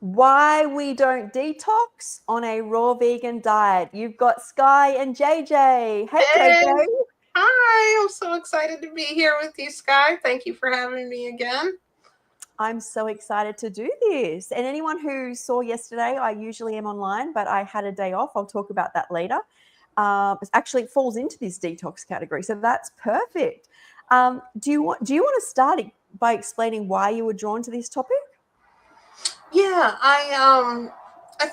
Why we don't detox on a raw vegan diet. You've got Skye and JJ. Hey, Hey, JJ. hi, I'm so excited to be here with you, Skye. Thank you for having me again. I'm so excited to do this. And anyone who saw yesterday, I usually am online, but I had a day off. I'll talk about that later. Actually, it falls into this detox category, so that's perfect. Do you want to start by explaining why you were drawn to this topic? Yeah, I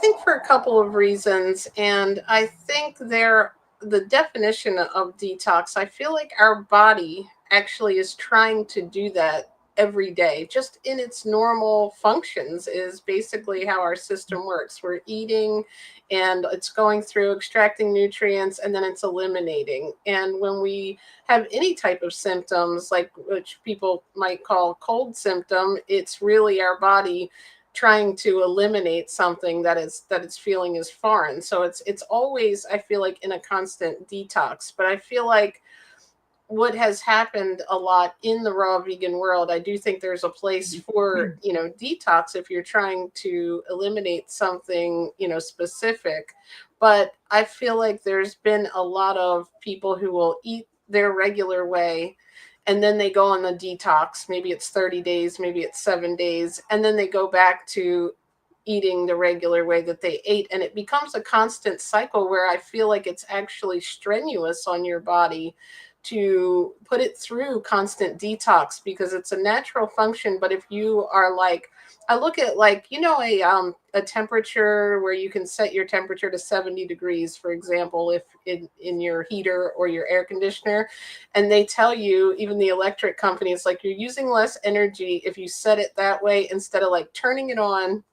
think for a couple of reasons, and I think the definition of detox, I feel like our body actually is trying to do that every day, just in its normal functions, is basically how our system works. We're eating and it's going through extracting nutrients and then it's eliminating. And when we have any type of symptoms, like which people might call cold symptom, it's really our body trying to eliminate something that it's feeling is foreign. So it's always, I feel like, in a constant detox. But I feel like what has happened a lot in the raw vegan world, I do think there's a place for, detox if you're trying to eliminate something, specific. But I feel like there's been a lot of people who will eat their regular way and then they go on the detox. Maybe it's 30 days, maybe it's 7 days, and then they go back to eating the regular way that they ate. And it becomes a constant cycle where I feel like it's actually strenuous on your body to put it through constant detox because it's a natural function. But if you are like, I look at, like, a temperature where you can set your temperature to 70 degrees, for example, if in your heater or your air conditioner, and they tell you, even the electric company, it's like you're using less energy if you set it that way instead of like turning it on,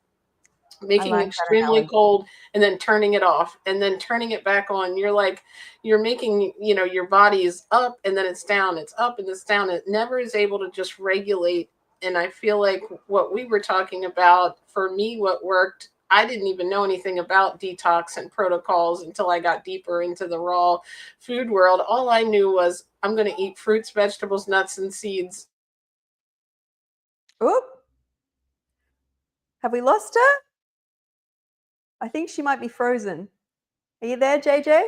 I making it like that extremely analogy. cold, and then turning it off and then turning it back on. You're like, you're making, your body is up and then it's down, it's up and it's down. It never is able to just regulate. And I feel like what we were talking about, for me, what worked, I didn't even know anything about detox and protocols until I got deeper into the raw food world. All I knew was I'm going to eat fruits, vegetables, nuts, and seeds. Oop, have we lost her? I think she might be frozen. Are you there, JJ?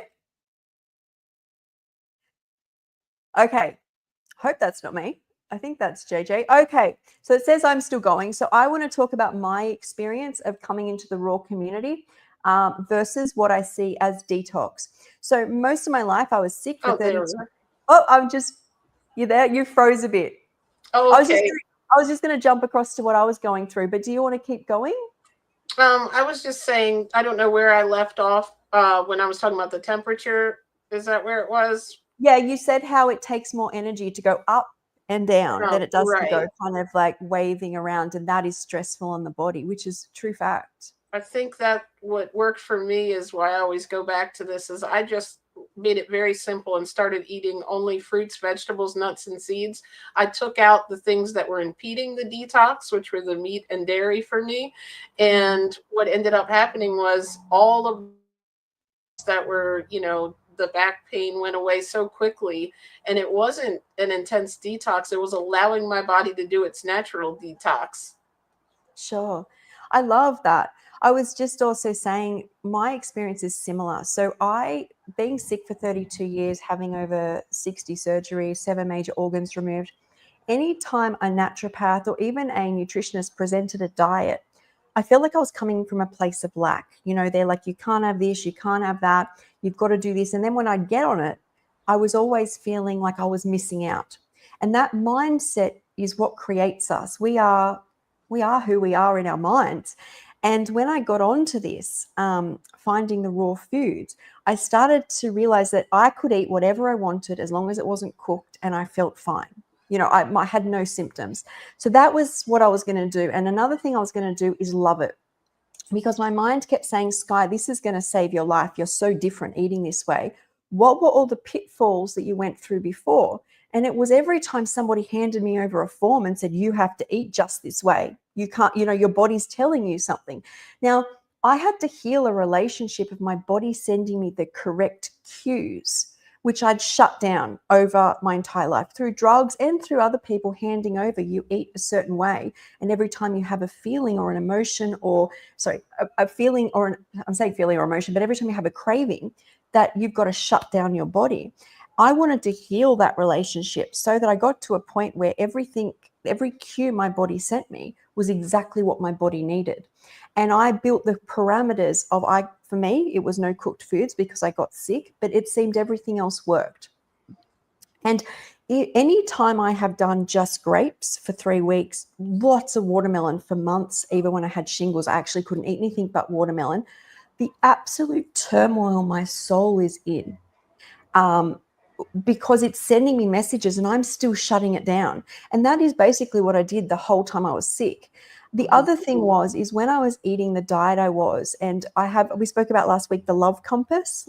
Okay. Hope that's not me. I think that's JJ. Okay. So it says I'm still going. So I want to talk about my experience of coming into the raw community versus what I see as detox. So most of my life I was sick for Oh, there 32. we are. Oh, you there? You froze a bit. Oh, I was just okay. gonna, I was just going to jump across to what I was going through, but do you want to keep going? I was just saying, I don't know where I left off when I was talking about the temperature. Is that where it was? Yeah, you said how it takes more energy to go up and down than it does to go Right. kind of like waving around, and that is stressful on the body, which is true fact. I think that what worked for me is why I always go back to this is I just made it very simple and started eating only fruits, vegetables, nuts, and seeds. I took out the things that were impeding the detox, which were the meat and dairy for me. Mm. And what ended up happening was all of that were, the back pain went away so quickly. And it wasn't an intense detox, it was allowing my body to do its natural detox. Sure. I love that. I was just also saying my experience is similar. So I being sick for 32 years, having over 60 surgeries, 7 major organs removed, anytime a naturopath or even a nutritionist presented a diet, I feel like I was coming from a place of lack. They're like, you can't have this, you can't have that, you've got to do this. And then when I'd get on it, I was always feeling like I was missing out. And that mindset is what creates us. We are who we are in our minds. And when I got onto this, finding the raw foods, I started to realize that I could eat whatever I wanted as long as it wasn't cooked and I felt fine. I had no symptoms. So that was what I was going to do. And another thing I was going to do is love it, because my mind kept saying, Skye, this is going to save your life. You're so different eating this way. What were all the pitfalls that you went through before? And it was every time somebody handed me over a form and said, you have to eat just this way. You can't, your body's telling you something. Now, I had to heal a relationship of my body sending me the correct cues which I'd shut down over my entire life through drugs and through other people handing over. You eat a certain way, and every time you have a feeling or an emotion, or sorry, a feeling or I'm saying feeling or emotion, but every time you have a craving, that you've got to shut down your body. I wanted to heal that relationship so that I got to a point where every cue my body sent me was exactly what my body needed. And I built the parameters of, for me, it was no cooked foods because I got sick, but it seemed everything else worked. And any time I have done just grapes for 3 weeks, lots of watermelon for months, even when I had shingles, I actually couldn't eat anything but watermelon. The absolute turmoil my soul is in, because it's sending me messages and I'm still shutting it down. And that is basically what I did the whole time I was sick. The other thing is when I was eating the diet I was, and we spoke about last week, the love compass,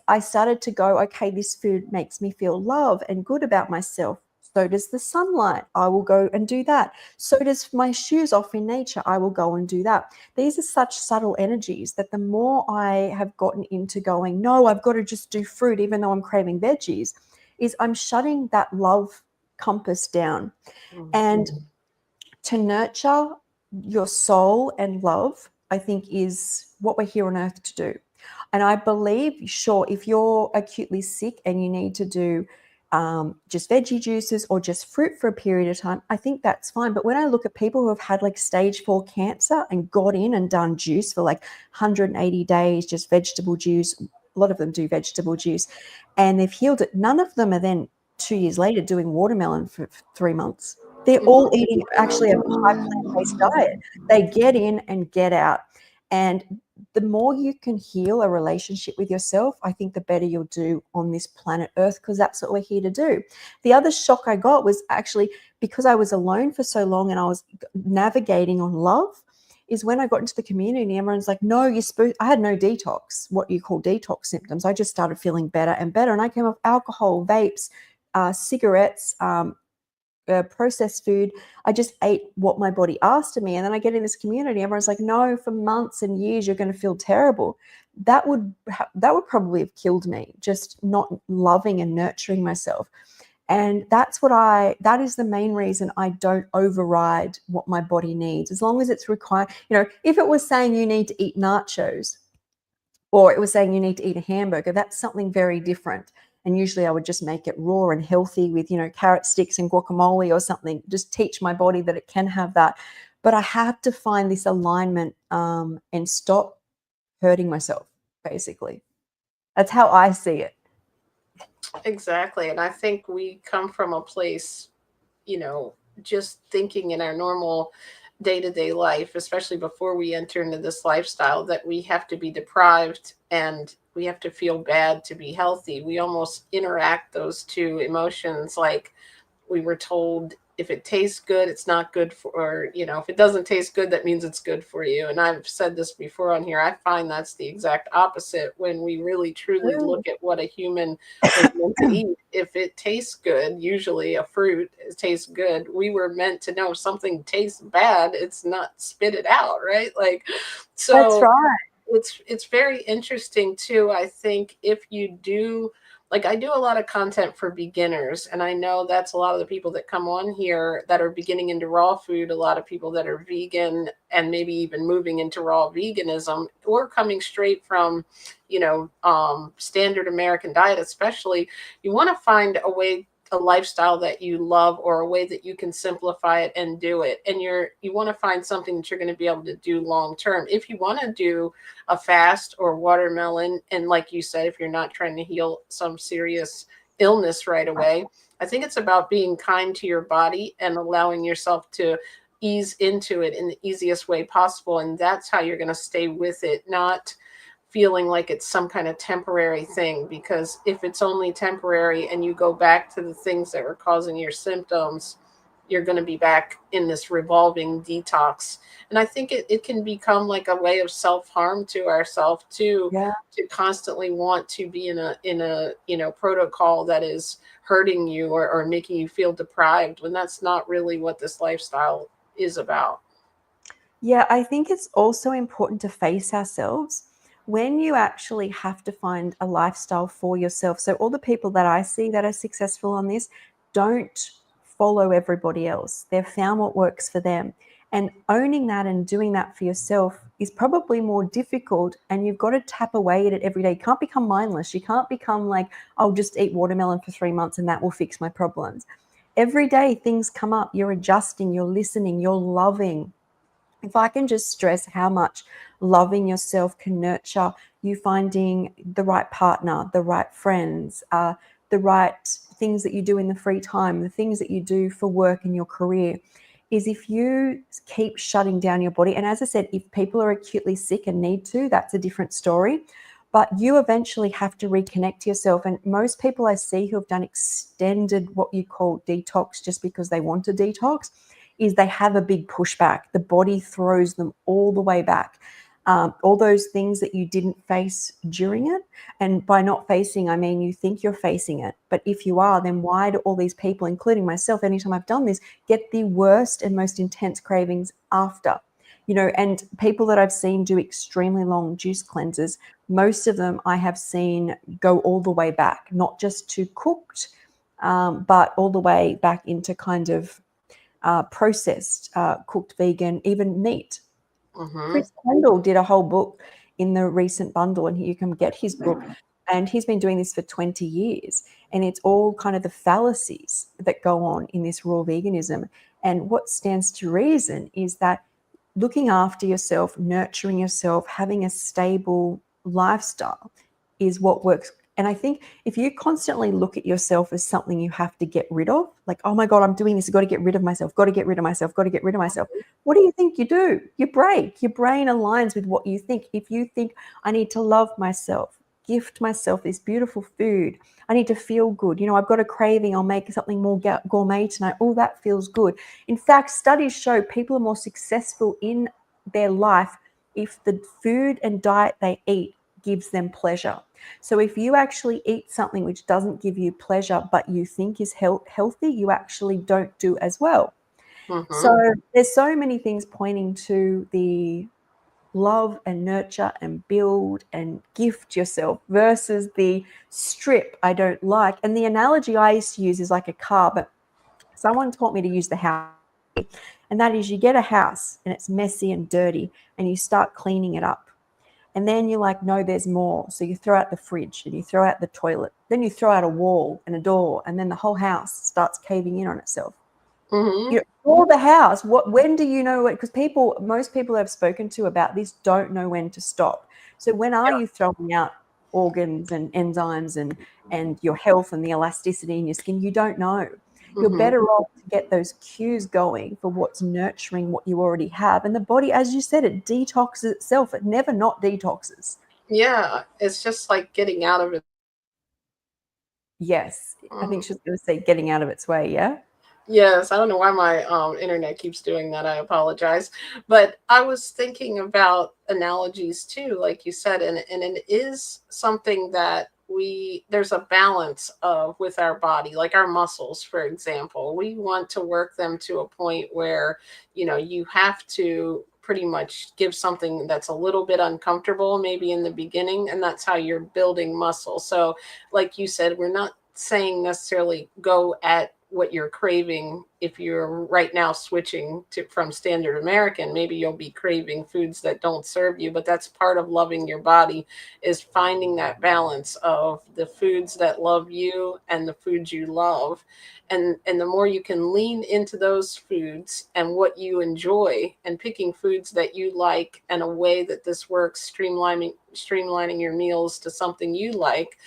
I started to go, okay, this food makes me feel love and good about myself. So does the sunlight. I will go and do that. So does my shoes off in nature. I will go and do that. These are such subtle energies that the more I have gotten into going, no, I've got to just do fruit, even though I'm craving veggies, is I'm shutting that love compass down. And to nurture your soul and love, I think, is what we're here on earth to do. And I believe, sure, if you're acutely sick and you need to do just veggie juices or just fruit for a period of time, I think that's fine. But when I look at people who have had stage 4 cancer and got in and done juice for 180 days, just vegetable juice, a lot of them do vegetable juice, and they've healed it, none of them are then 2 years later doing watermelon for 3 months. They're all eating actually a high plant-based diet. They get in and get out. And the more you can heal a relationship with yourself, I think the better you'll do on this planet Earth, because that's what we're here to do. The other shock I got was actually because I was alone for so long and I was navigating on love, is when I got into the community, everyone's like, no, you're supposed, I had no detox, what you call detox symptoms. I just started feeling better and better. And I came off alcohol, vapes, cigarettes, processed food. I just ate what my body asked of me. And then I get in this community, everyone's like, no, for months and years, you're going to feel terrible. That would probably have killed me, just not loving and nurturing myself. And that is the main reason I don't override what my body needs. As long as it's required, if it was saying you need to eat nachos, or it was saying you need to eat a hamburger, that's something very different. And usually I would just make it raw and healthy with, carrot sticks and guacamole or something, just teach my body that it can have that. But I had to find this alignment and stop hurting myself, basically. That's how I see it. Exactly. And I think we come from a place, just thinking in our normal day-to-day life, especially before we enter into this lifestyle, that we have to be deprived and we have to feel bad to be healthy. We almost interact those two emotions like we were told, if it tastes good, it's not good for, or, if it doesn't taste good, that means it's good for you. And I've said this before on here. I find that's the exact opposite when we really truly look at what a human was meant to eat. If it tastes good, usually a fruit, it tastes good. We were meant to know something tastes bad, it's not spit it out, right? So that's right. It's very interesting too. I think if you do, I do a lot of content for beginners, and I know that's a lot of the people that come on here that are beginning into raw food, a lot of people that are vegan and maybe even moving into raw veganism, or coming straight from, standard American diet. Especially, you want to find a lifestyle that you love, or a way that you can simplify it and do it. And you want to find something that you're going to be able to do long term. If you want to do a fast or watermelon, and like you said, if you're not trying to heal some serious illness right away, I think it's about being kind to your body and allowing yourself to ease into it in the easiest way possible. And that's how you're going to stay with it, not feeling like it's some kind of temporary thing. Because if it's only temporary and you go back to the things that were causing your symptoms, you're going to be back in this revolving detox. And I think it can become like a way of self-harm to ourselves too, to constantly want to be in a protocol that is hurting you, or making you feel deprived, when that's not really what this lifestyle is about. Yeah, I think it's also important to face ourselves. when you actually have to find a lifestyle for yourself. So all the people that I see that are successful on this don't follow everybody else. They've found what works for them. And owning that and doing that for yourself is probably more difficult. And you've got to tap away at it every day. You can't become mindless. You can't become like, I'll just eat watermelon for 3 months and that will fix my problems. Every day things come up. You're adjusting, you're listening, you're loving. If I can just stress how much loving yourself can nurture you finding the right partner, the right friends, the right things that you do in the free time, the things that you do for work and your career, is if you keep shutting down your body. And as I said, if people are acutely sick and need to, that's a different story. But you eventually have to reconnect to yourself. And most people I see who have done extended what you call detox just because they want to detox is they have a big pushback. The body throws them all the way back. All those things that you didn't face during it. And by not facing, I mean you think you're facing it. But if you are, then why do all these people, including myself, anytime I've done this, get the worst and most intense cravings after? And people that I've seen do extremely long juice cleanses, most of them I have seen go all the way back, not just to cooked, but all the way back into kind of processed, cooked vegan, even meat. Mm-hmm. Chris Kendall did a whole book in the recent bundle, and you can get his book. And he's been doing this for 20 years. And it's all kind of the fallacies that go on in this raw veganism. And what stands to reason is that looking after yourself, nurturing yourself, having a stable lifestyle is what works. And I think if you constantly look at yourself as something you have to get rid of, like, oh my God, I'm doing this, I've got to get rid of myself, got to get rid of myself, got to get rid of myself. What do you think you do? You break. Your brain aligns with what you think. If you think, I need to love myself, gift myself this beautiful food, I need to feel good. I've got a craving, I'll make something more gourmet tonight. Oh, that feels good. In fact, studies show people are more successful in their life if the food and diet they eat gives them pleasure. So if you actually eat something which doesn't give you pleasure, but you think is healthy, you actually don't do as well. Mm-hmm. So there's so many things pointing to the love and nurture and build and gift yourself versus the strip I don't like. And the analogy I used to use is like a car, but someone taught me to use the house. And that is, you get a house and it's messy and dirty and you start cleaning it up. And then you're like, no, there's more. So you throw out the fridge and you throw out the toilet. Then you throw out a wall and a door, and then the whole house starts caving in on itself. Mm-hmm. For the house, when do you know what? Because most people I've spoken to about this don't know when to stop. So when are Yeah. you throwing out organs and enzymes and your health and the elasticity in your skin? You don't know. You're Mm-hmm. better off to get those cues going for what's nurturing what you already have. And the body, as you said, it detoxes itself. It never not detoxes. Yeah. It's just like getting out of it. Yes. I think Mm. she's going to say getting out of its way. Yeah. Yes, I don't know why my internet keeps doing that. I apologize. But I was thinking about analogies too, like you said, and it is something that there's a balance of with our body, like our muscles, for example. We want to work them to a point where, you have to pretty much give something that's a little bit uncomfortable maybe in the beginning, and that's how you're building muscle. So like you said, we're not saying necessarily go at what you're craving. If you're right now switching from standard American, maybe you'll be craving foods that don't serve you, but that's part of loving your body, is finding that balance of the foods that love you and the foods you love. And the more you can lean into those foods and what you enjoy, and picking foods that you like, and a way that this works, streamlining your meals to something you like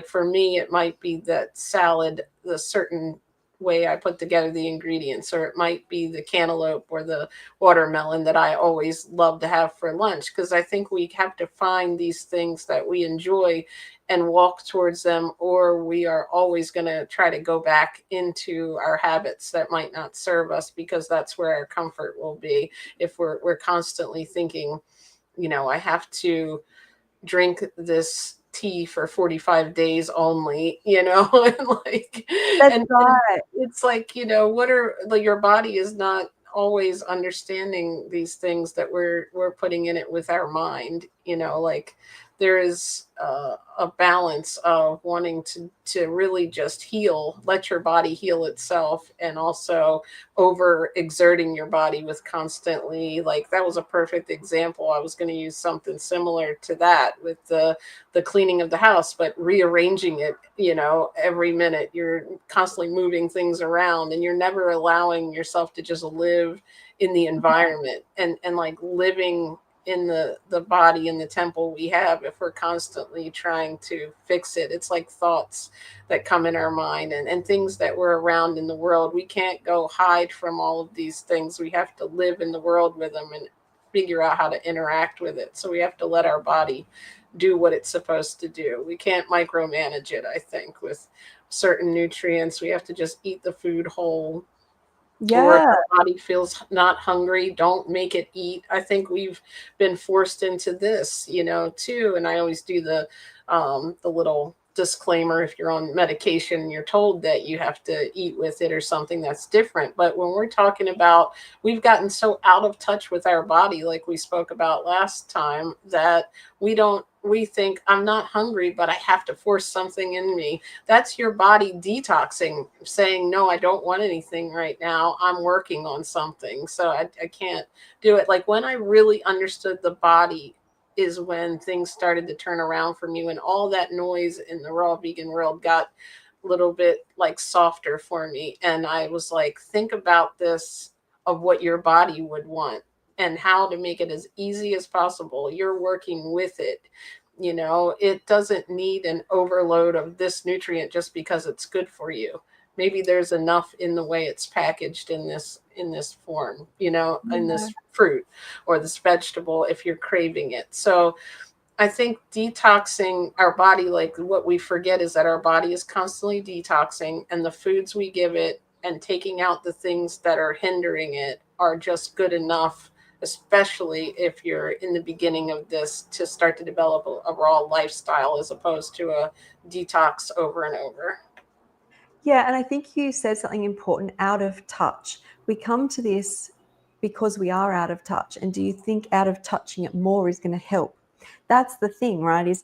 for me, it might be that salad, the certain way I put together the ingredients, or it might be the cantaloupe or the watermelon that I always love to have for lunch. Because I think we have to find these things that we enjoy and walk towards them, or we are always going to try to go back into our habits that might not serve us, because that's where our comfort will be. If we're constantly thinking, I have to drink this tea for 45 days only, and That's and right. it's like, what are, like, your body is not always understanding these things that we're putting in it with our mind, like there is a balance of wanting to really just heal, let your body heal itself, and also over exerting your body with constantly, like that was a perfect example. I was going to use something similar to that with the cleaning of the house, but rearranging it, every minute you're constantly moving things around, and you're never allowing yourself to just live in the environment, and like living in the body and the temple we have. If we're constantly trying to fix it, it's like thoughts that come in our mind, and things that we're around in the world. We can't go hide from all of these things. We have to live in the world with them and figure out how to interact with it. So we have to let our body do what it's supposed to do. We can't micromanage it, I think, with certain nutrients. We have to just eat the food whole. Or if Yeah. our body feels not hungry, don't make it eat. I think we've been forced into this, too. And I always do the little disclaimer: if you're on medication, you're told that you have to eat with it or something, that's different. But when we're talking about, we've gotten so out of touch with our body, like we spoke about last time, that we think, I'm not hungry, but I have to force something in me. That's your body detoxing, saying, no, I don't want anything right now, I'm working on something, so I can't do it. Like when I really understood the body is when things started to turn around for me, when all that noise in the raw vegan world got a little bit like softer for me, and I was like, think about this, of what your body would want and how to make it as easy as possible. You're working with it. It doesn't need an overload of this nutrient just because it's good for you. Maybe there's enough in the way it's packaged in this form, in Yeah. this fruit or this vegetable, if you're craving it. So I think detoxing our body, like what we forget is that our body is constantly detoxing, and the foods we give it and taking out the things that are hindering it are just good enough, especially if you're in the beginning of this, to start to develop a raw lifestyle as opposed to a detox over and over. Yeah, and I think you said something important, out of touch. We come to this because we are out of touch. And do you think out of touching it more is going to help? That's the thing, right? Is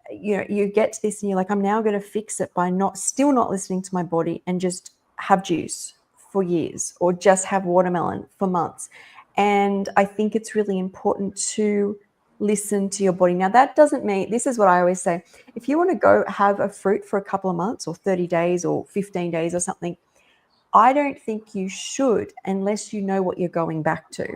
you get to this and you're like, I'm now going to fix it by still not listening to my body and just have juice for years or just have watermelon for months. And I think it's really important to listen to your body. Now, that doesn't mean, this is what I always say, if you want to go have a fruit for a couple of months or 30 days or 15 days or something, I don't think you should unless you know what you're going back to.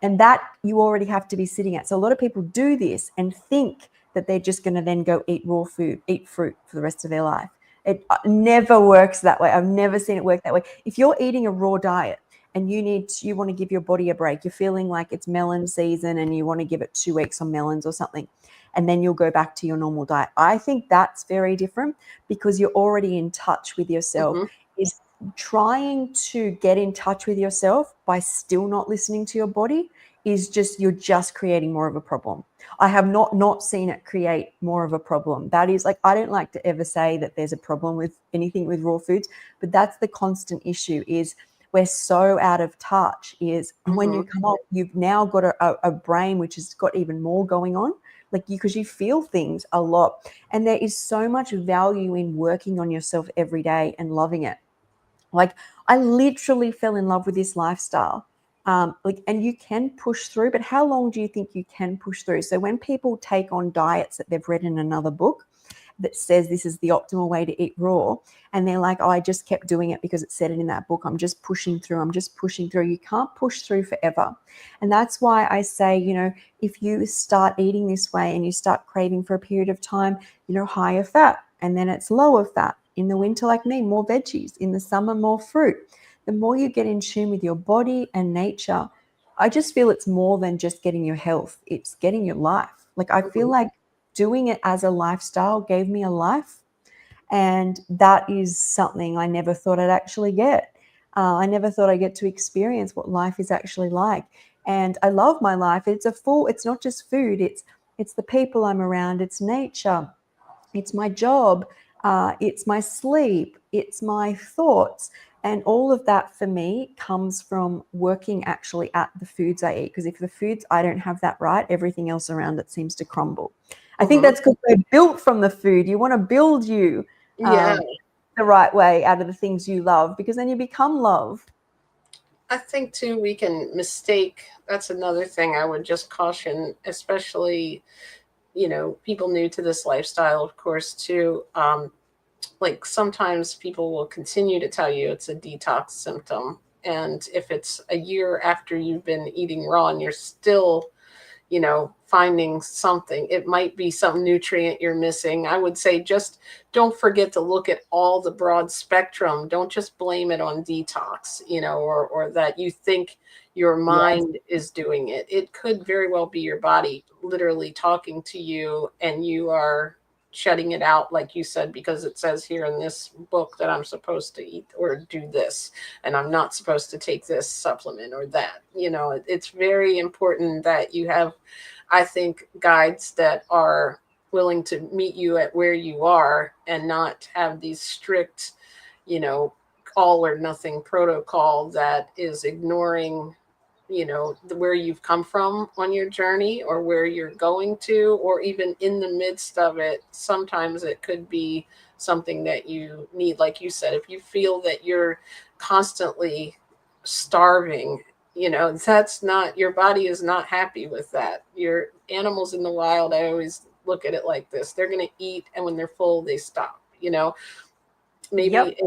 And that you already have to be sitting at. So a lot of people do this and think that they're just going to then go eat raw food, eat fruit for the rest of their life. It never works that way. I've never seen it work that way. If you're eating a raw diet and you want to give your body a break, you're feeling like it's melon season and you want to give it 2 weeks on melons or something, and then you'll go back to your normal diet. I think that's very different because you're already in touch with yourself. Hmm. Is trying to get in touch with yourself by still not listening to your body is just, you're just creating more of a problem. I have not seen it create more of a problem. That is, like, I don't like to ever say that there's a problem with anything with raw foods, but that's the constant issue, is we're so out of touch. Is when Hmm. you come up, you've now got a brain which has got even more going on, like because you feel things a lot, and there is so much value in working on yourself every day and loving it. Like, I literally fell in love with this lifestyle. And you can push through, but how long do you think you can push through? So when people take on diets that they've read in another book that says this is the optimal way to eat raw, and they're like, oh, I just kept doing it because it said it in that book, I'm just pushing through, I'm just pushing through. You can't push through forever. And that's why I say, if you start eating this way and you start craving for a period of time, higher fat, and then it's lower fat. In the winter, like me, more veggies. In the summer, more fruit. The more you get in tune with your body and nature, I just feel it's more than just getting your health. It's getting your life. Like, I feel Hmm. like doing it as a lifestyle gave me a life. And that is something I never thought I'd actually get. I never thought I'd get to experience what life is actually like. And I love my life. It's not just food. It's the people I'm around. It's nature. It's my job. It's my sleep. It's my thoughts. And all of that for me comes from working actually at the foods I eat. Because if the foods I don't have that right, everything else around it seems to crumble. I think that's because we're built from the food. You want to build you Yeah. the right way out of the things you love, because then you become love. I think too we can mistake. That's another thing I would just caution, especially people new to this lifestyle, of course, too. Like sometimes people will continue to tell you it's a detox symptom, and if it's a year after you've been eating raw and you're still finding something. It might be some nutrient you're missing. I would say just don't forget to look at all the broad spectrum. Don't just blame it on detox, or that you think your Yes. mind is doing it. It could very well be your body literally talking to you and you are shutting it out, like you said, because it says here in this book that I'm supposed to eat or do this, and I'm not supposed to take this supplement or that. It's very important that you have, I think, guides that are willing to meet you at where you are and not have these strict, you know, all or nothing protocol that is ignoring where you've come from on your journey or where you're going to, or even in the midst of it. Sometimes it could be something that you need, like you said. If you feel that you're constantly starving, that's not, your body is not happy with that. Your animals in the wild, I always look at it like this: they're going to eat, and when they're full they stop. Maybe Yep.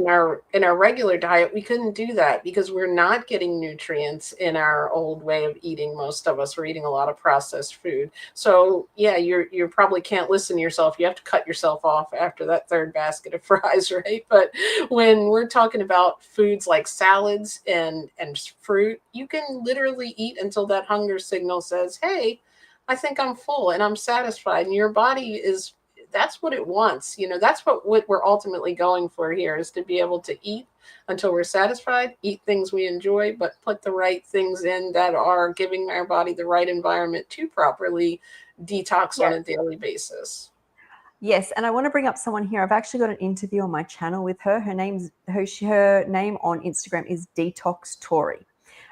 in our regular diet we couldn't do that because we're not getting nutrients in our old way of eating. Most of us, we're eating a lot of processed food. So yeah, you probably can't listen to yourself. You have to cut yourself off after that third basket of fries, right? But when we're talking about foods like salads and fruit, you can literally eat until that hunger signal says, hey, I think I'm full and I'm satisfied. And your body is, that's what it wants. That's what we're ultimately going for here, is to be able to eat until we're satisfied, eat things we enjoy, but put the right things in that are giving our body the right environment to properly detox on Yes. a daily basis. Yes, and I want to bring up someone here. I've actually got an interview on my channel with her. Her name on Instagram is Detox Tory.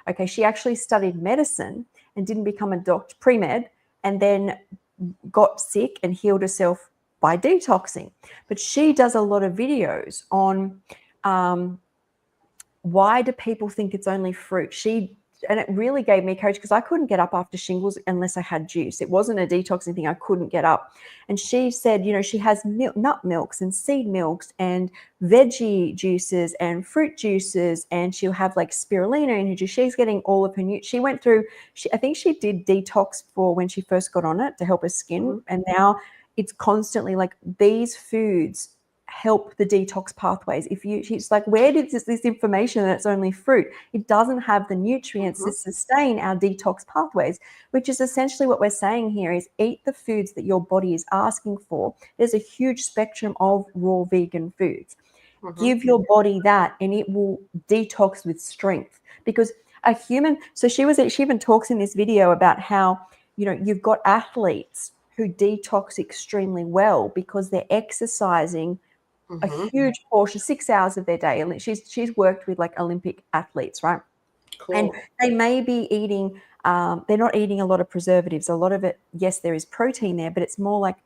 Okay, she actually studied medicine and didn't become a doctor, pre-med, and then got sick and healed herself by detoxing. But she does a lot of videos on why do people think it's only fruit. And it really gave me courage, because I couldn't get up after shingles unless I had juice. It wasn't a detoxing thing. I couldn't get up. And she said, she has nut milks and seed milks and veggie juices and fruit juices, and she'll have like spirulina in her juice. She's getting all of her she went through, I think she did detox for when she first got on it to help her skin. Mm-hmm. And now it's constantly like these foods help the detox pathways. It's like, where did this information that it's only fruit? It doesn't have the nutrients Mm-hmm. to sustain our detox pathways, which is essentially what we're saying here: is eat the foods that your body is asking for. There's a huge spectrum of raw vegan foods. Mm-hmm. Give your body that, and it will detox with strength. Because a human, so she even talks in this video about how, you've got athletes who detox extremely well because they're exercising a Mm-hmm. huge portion, 6 hours of their day. And she's worked with like Olympic athletes, right? And Cool. they may be eating, they're not eating a lot of preservatives. A lot of it, yes, there is protein there, but it's more like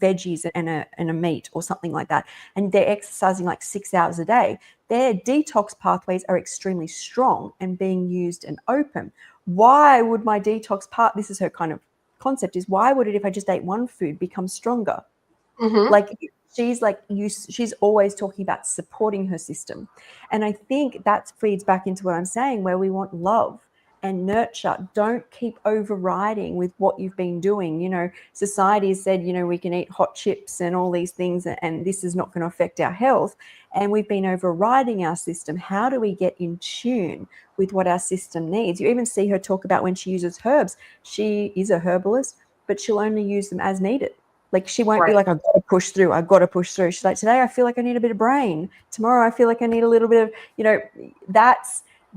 veggies and a meat or something like that. And they're exercising like 6 hours a day. Their detox pathways are extremely strong and being used and open. Why would my detox this is her kind of concept, is why would it, if I just ate one food, become stronger? Mm-hmm. Like she's always talking about supporting her system. And I think that feeds back into what I'm saying, where we want love and nurture. Don't keep overriding with what you've been doing. Society has said, we can eat hot chips and all these things, and this is not going to affect our health. And we've been overriding our system. How do we get in tune with what our system needs? You even see her talk about when she uses herbs. She is a herbalist, but she'll only use them as needed. Like, she won't be Right. like, I've got to push through. I've got to push through. She's like, today I feel like I need a bit of brain. Tomorrow I feel like I need a little bit of,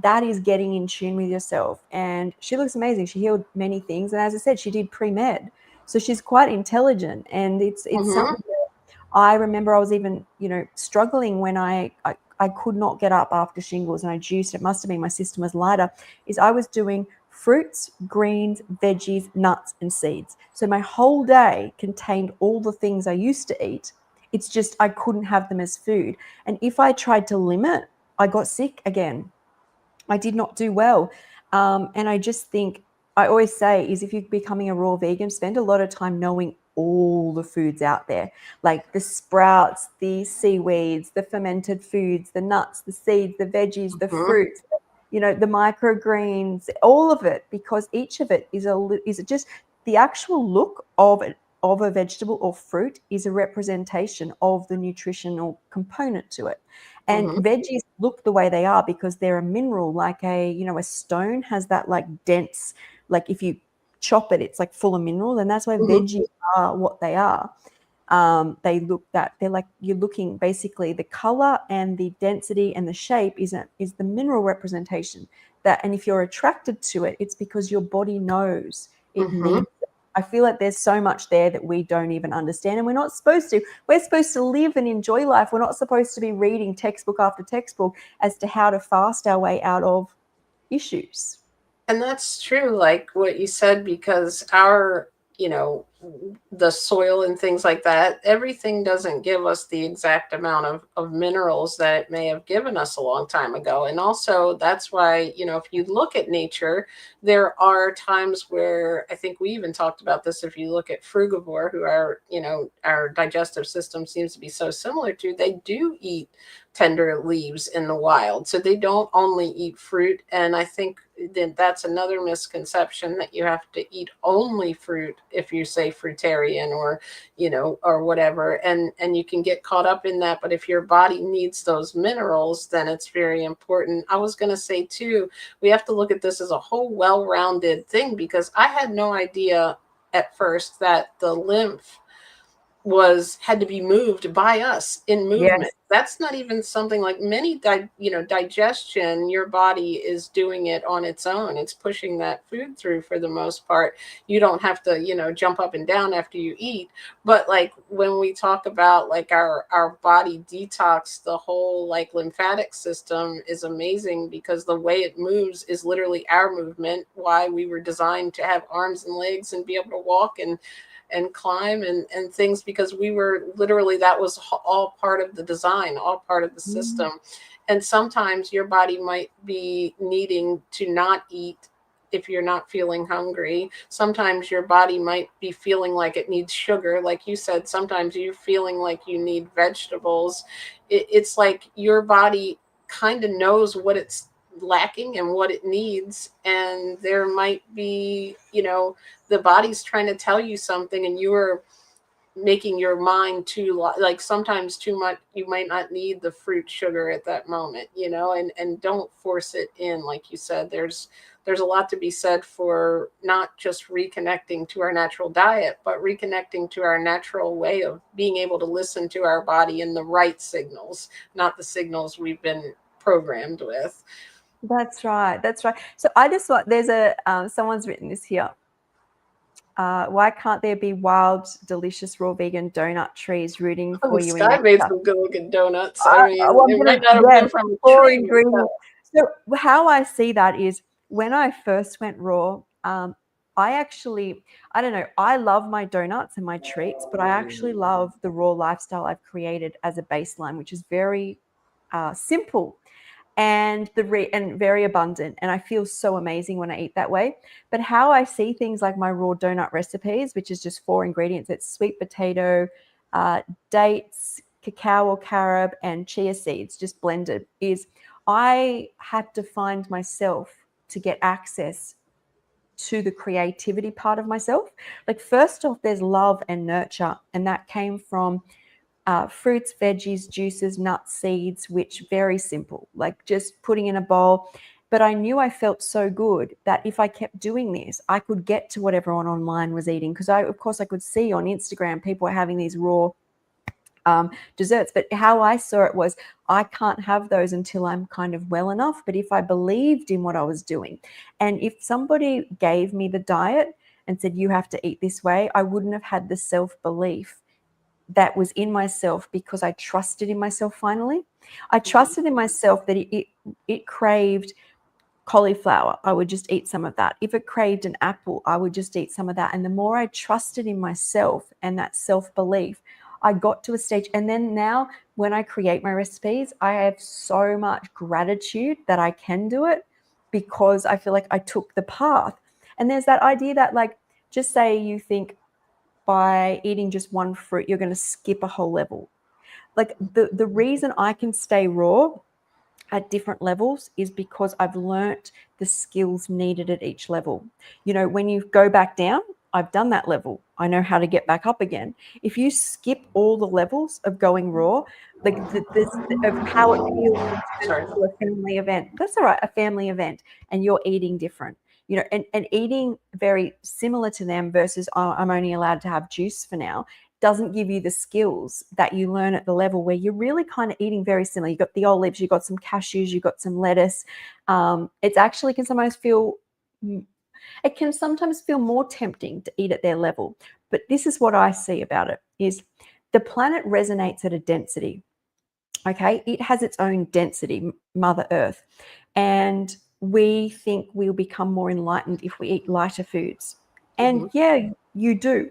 that is getting in tune with yourself. And she looks amazing. She healed many things. And as I said, she did pre-med. So she's quite intelligent. And it's Mm-hmm. something that I remember I was even, struggling when I I could not get up after shingles and I juiced. It must have been my system was lighter. Is I was doing fruits, greens, veggies, nuts, and seeds. So my whole day contained all the things I used to eat. It's just I couldn't have them as food. And if I tried to limit, I got sick again. I did not do well. And I just think, I always say, is if you're becoming a raw vegan, spend a lot of time knowing all the foods out there, like the sprouts, the seaweeds, the fermented foods, the nuts, the seeds, the veggies, the Mhm. fruits, the microgreens, all of it, because each of it is just the actual look of a vegetable or fruit is a representation of the nutritional component to it. And Mhm. veggies look the way they are because they're a mineral, like a stone has that like dense, like if you chop it, it's like full of minerals, and that's why Mhm. veggies are what they are. They look that they're like you're looking basically the color and the density and the shape is the mineral representation that, and if you're attracted to it, it's because your body knows it Mhm. needs it. I feel like there's so much there that we don't even understand, and we're not supposed to. We're supposed to live and enjoy life. We're not supposed to be reading textbook after textbook as to how to fast our way out of issues. And that's true, like what you said, because our, you know, the soil and things like that, everything doesn't give us the exact amount of minerals that it may have given us a long time ago. And also, that's why, if you look at nature, there are times where I think we even talked about this. If you look at frugivore, who our digestive system seems to be so similar to, they do eat tender leaves in the wild. So they don't only eat fruit. And I think that's another misconception, that you have to eat only fruit if you say fruitarian, or whatever. And you can get caught up in that. But if your body needs those minerals, then it's very important. I was going to say too, we have to look at this as a whole well-rounded thing, because I had no idea at first that the lymph had to be moved by us in movement. Yes. That's not even something like many digestion. Your body is doing it on its own. It's pushing that food through for the most part. You don't have to jump up and down after you eat. But like when we talk about like our body detox, the whole like lymphatic system is amazing, because the way it moves is literally our movement. Why we were designed to have arms and legs and be able to walk and climb and things, because we were literally, that was all part of the design, all part of the Mm. system. And sometimes your body might be needing to not eat if you're not feeling hungry. Sometimes your body might be feeling like it needs sugar, like you said. Sometimes you're feeling like you need vegetables. It's like your body kind of knows what it's lacking and what it needs. And there might be, the body's trying to tell you something, and you are making your mind too, like sometimes too much. You might not need the fruit sugar at that moment, and don't force it in. Like you said, there's a lot to be said for not just reconnecting to our natural diet, but reconnecting to our natural way of being able to listen to our body in the right signals, not the signals we've been programmed with. That's right. That's right. So I just thought there's someone's written this here. Why can't there be wild, delicious raw vegan donut trees rooting Oh, for you in Skye made nature? some good looking donuts. I mean, Well, I'm it gonna, might not have yeah, been from a four tree, but ingredients. So how I see that is when I first went raw, I don't know, I love my donuts and my treats, but I actually love the raw lifestyle I've created as a baseline, which is very simple and and very abundant, and I feel so amazing when I eat that way. But how I see things like my raw donut recipes, which is just four ingredients, it's sweet potato, uh, dates, cacao or carob, and chia seeds just blended, is I had to find myself to get access to the creativity part of myself. Like, first off, there's love and nurture, and that came from fruits, veggies, juices, nuts, seeds, which very simple, like just putting in a bowl. But I knew I felt so good that if I kept doing this, I could get to what everyone online was eating. Because of course, I could see on Instagram people were having these raw desserts. But how I saw it was, I can't have those until I'm kind of well enough. But if I believed in what I was doing, and if somebody gave me the diet and said, you have to eat this way, I wouldn't have had the self belief that was in myself because I trusted in myself finally. I trusted in myself that it craved cauliflower, I would just eat some of that. If it craved an apple, I would just eat some of that. And the more I trusted in myself and that self-belief, I got to a stage. And then now when I create my recipes, I have so much gratitude that I can do it because I feel like I took the path. And there's that idea that, like, just say you think by eating just one fruit, you're going to skip a whole level. Like the reason I can stay raw at different levels is because I've learnt the skills needed at each level. You know, when you go back down, I've done that level. I know how to get back up again. If you skip all the levels of going raw, like this of how it feels to turn Sorry. into a family event, that's all right, a family event, and you're eating different, you know, and eating very similar to them versus I'm only allowed to have juice for now, doesn't give you the skills that you learn at the level where you're really kind of eating very similar. You've got the olives, you've got some cashews, you've got some lettuce. It's actually can sometimes feel, it can sometimes feel more tempting to eat at their level. But this is what I see about it is the planet resonates at a density. Okay, it has its own density, Mother Earth. And we think we'll become more enlightened if we eat lighter foods. And yeah, you do.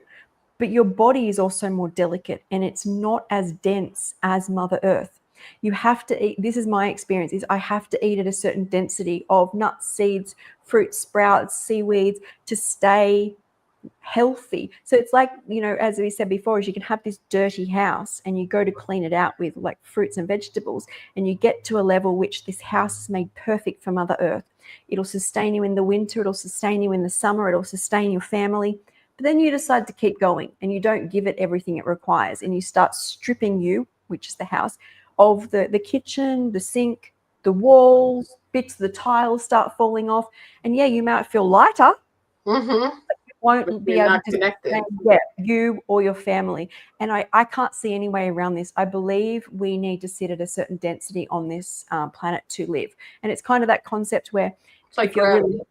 But your body is also more delicate and it's not as dense as Mother Earth. You have to eat, this is my experience, is I have to eat at a certain density of nuts, seeds, fruits, sprouts, seaweeds to stay healthy. So it's like, you know, as we said before, is you can have this dirty house and you go to clean it out with like fruits and vegetables, and you get to a level which this house is made perfect for Mother Earth. It'll sustain you in the winter, it'll sustain you in the summer, it'll sustain your family. But then you decide to keep going and you don't give it everything it requires, and you start stripping you, which is the house, of the kitchen, the sink, the walls, bits of the tiles start falling off. And yeah, you might feel lighter, Mm-hmm. But won't be you're able not to connected. yeah, you or your family. And I can't see any way around this. I believe we need to sit at a certain density on this planet to live. And it's kind of that concept where It's like if you're gravity. really,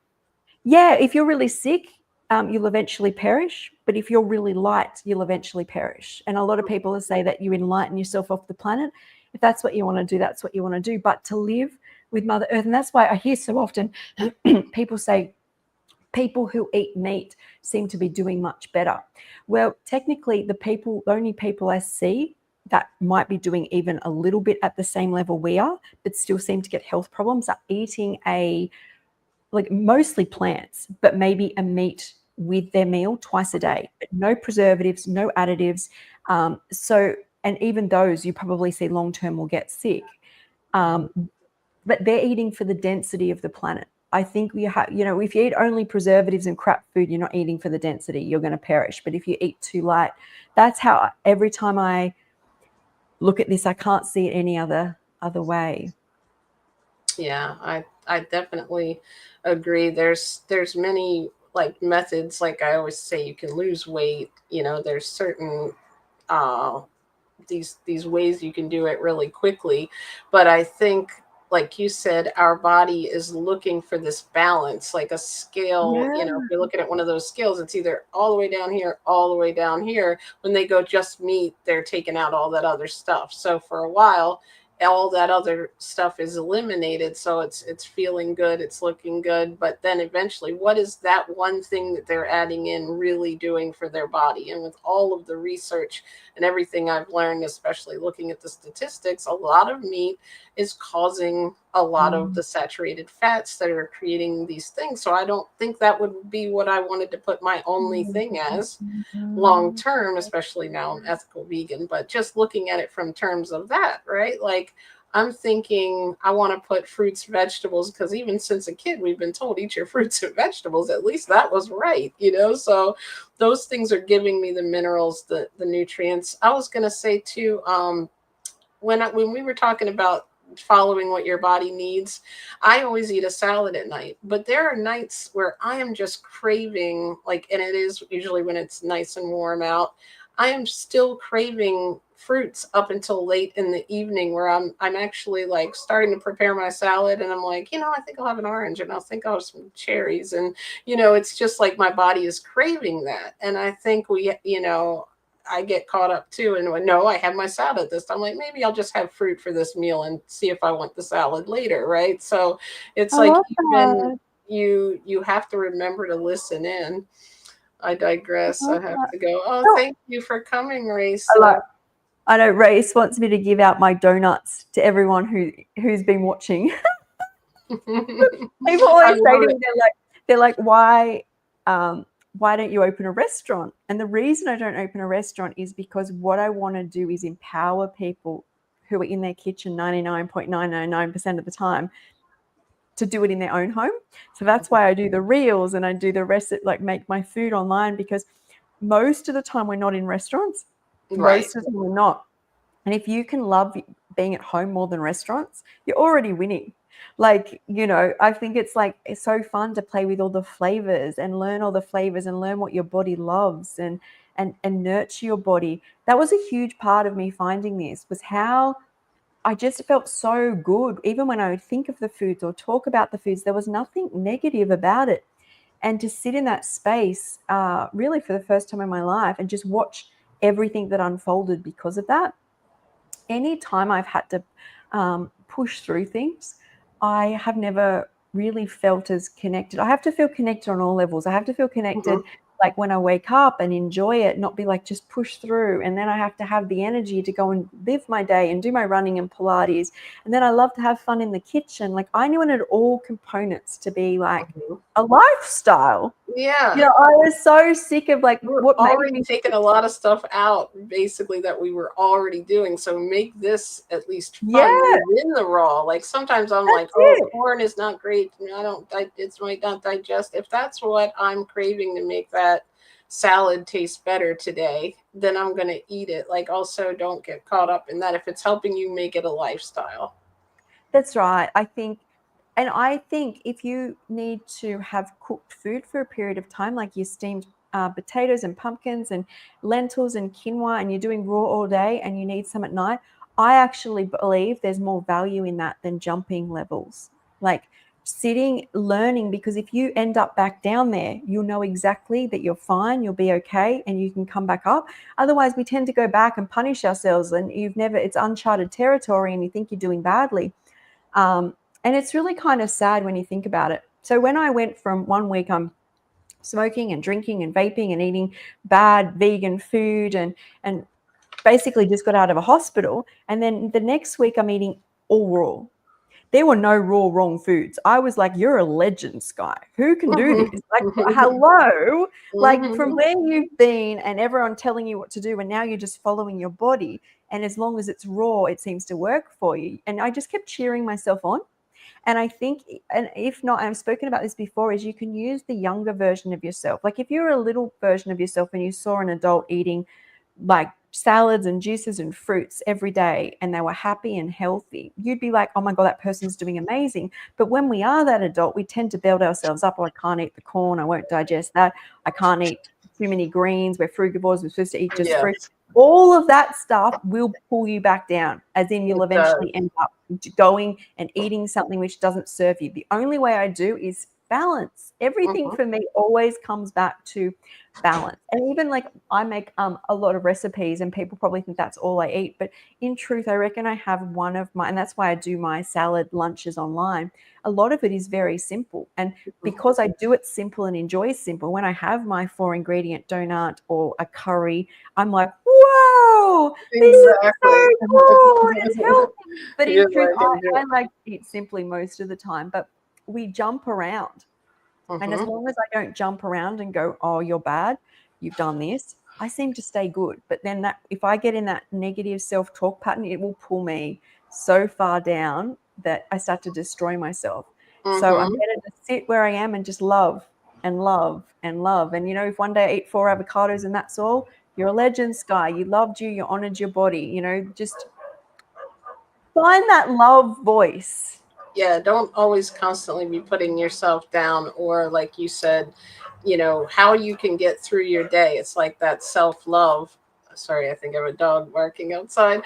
yeah, if you're really sick, you'll eventually perish. But if you're really light, you'll eventually perish. And a lot of people say that you enlighten yourself off the planet. If that's what you want to do, that's what you want to do. But to live with Mother Earth, and that's why I hear so often people say, people who eat meat seem to be doing much better. Well, technically, the only people I see that might be doing even a little bit at the same level we are, but still seem to get health problems, are eating like mostly plants, but maybe a meat with their meal twice a day. But no preservatives, no additives. And even those you probably see long term will get sick. But they're eating for the density of the planet. I think you know, if you eat only preservatives and crap food, you're not eating for the density. You're going to perish. But if you eat too light, that's how every time I look at this, I can't see it any other way. Yeah, I definitely agree. There's many like methods. Like I always say, you can lose weight. You know, there's certain uh these ways you can do it really quickly. But I think, like you said, our body is looking for this balance, like a scale. Yeah. You know, if you're looking at one of those scales, it's either all the way down here, all the way down here. When they go just meat, they're taking out all that other stuff. So for a while, all that other stuff is eliminated, so it's feeling good, it's looking good, but then eventually, what is that one thing that they're adding in really doing for their body? And with all of the research and everything I've learned, especially looking at the statistics, a lot of meat is causing a lot of Mm. the saturated fats that are creating these things. So I don't think that would be what I wanted to put my only thing as long term, especially now I'm ethical vegan, but just looking at it from terms of that, right? Like I'm thinking I want to put fruits, vegetables, because even since a kid, we've been told eat your fruits and vegetables. At least that was right, you know? So those things are giving me the minerals, the nutrients. I was going to say too, when we were talking about following what your body needs, I always eat a salad at night. But there are nights where I am just craving, like, and it is usually when it's nice and warm out, I am still craving fruits up until late in the evening, where I'm actually like starting to prepare my salad and I'm like, I think I'll have an orange and I'll think I'll have some cherries. And it's just like my body is craving that. And I think we, I get caught up too. And when, no, I have my salad this time. Like, maybe I'll just have fruit for this meal and see if I want the salad later. Right. So it's I like, love even that. you have to remember to listen in. I digress. I I love have that. to go. Oh, Oh, thank you for coming, Race. I like. I know Race wants me to give out my donuts to everyone who's been watching. People I always say love to it. me, they're like, why don't you open a restaurant? And the reason I don't open a restaurant is because what I want to do is empower people who are in their kitchen 99.999% of the time to do it in their own home. So that's why I do the reels and I do the rest, like make my food online, because most of the time we're not in restaurants. Right. Most of the time we're not. And if you can love being at home more than restaurants, you're already winning. Like, I think it's so fun to play with all the flavors and learn all the flavors and learn what your body loves and nurture your body. That was a huge part of me finding this, was how I just felt so good. Even when I would think of the foods or talk about the foods, there was nothing negative about it. And to sit in that space, really for the first time in my life, and just watch everything that unfolded because of that. Anytime I've had to push through things, I have never really felt as connected. I have to feel connected on all levels. I have to feel connected, Hmm. like when I wake up, and enjoy it, not be like just push through. And then I have to have the energy to go and live my day and do my running and Pilates. And then I love to have fun in the kitchen. Like, I wanted all components to be like Hmm. a lifestyle. Yeah. I was so sick of like We're what made already me taking sick. a lot of stuff out, basically, that we were already doing. So make this at least fun Yeah, within the raw. Like, sometimes I'm like, that's oh, it. corn is not great. I don't, it's might not digest. If that's what I'm craving to make that salad taste better today, then I'm going to eat it. Like, also, don't get caught up in that if it's helping you make it a lifestyle. That's right. I think if you need to have cooked food for a period of time, like you steamed potatoes and pumpkins and lentils and quinoa, and you're doing raw all day and you need some at night, I actually believe there's more value in that than jumping levels. Like sitting, learning, because if you end up back down there, you'll know exactly that you're fine, you'll be okay, and you can come back up. Otherwise, we tend to go back and punish ourselves, and it's uncharted territory and you think you're doing badly. Um, and it's really kind of sad when you think about it. So when I went from 1 week, I'm smoking and drinking and vaping and eating bad vegan food and basically just got out of a hospital. And then the next week I'm eating all raw. There were no raw wrong foods. I was like, you're a legend, Skye. Who can do this? Like, hello, like from where you've been and everyone telling you what to do, and now you're just following your body. And as long as it's raw, it seems to work for you. And I just kept cheering myself on. And I think, and if not, I've spoken about this before, is you can use the younger version of yourself. Like if you're a little version of yourself and you saw an adult eating like salads and juices and fruits every day and they were happy and healthy, you'd be like, oh my God, that person's doing amazing. But when we are that adult, we tend to build ourselves up. Oh, I can't eat the corn. I won't digest that. I can't eat too many greens. We're frugivores. We're supposed to eat just fruit. Yes, All of that stuff will pull you back down, as in you'll it does. eventually end up going and eating something which doesn't serve you. The only way I do is balance. Everything Hmm. for me always comes back to balance. And even like I make a lot of recipes and people probably think that's all I eat, but in truth I reckon I have one of my, and that's why I do my salad lunches online. A lot of it is very simple, and because I do it simple and enjoy simple, when I have my 4 ingredient donut or a curry, I'm like, whoa, this is Exactly. so good, it's healthy. But in You're truth, like, I like to eat simply most of the time, but we jump around. And as mm-hmm. long as I don't jump around and go, oh, you're bad, you've done this, I seem to stay good. But then that if I get in that negative self-talk pattern, it will pull me so far down that I start to destroy myself. So I'm Mm-hmm. better to sit where I am and just love and love and love. And if one day I eat 4 avocados and that's all, you're a legend, Skye. You loved you honored your body. Just find that love voice. Yeah, don't always constantly be putting yourself down, or like you said, how you can get through your day. It's like that self-love. Sorry, I think I have a dog barking outside.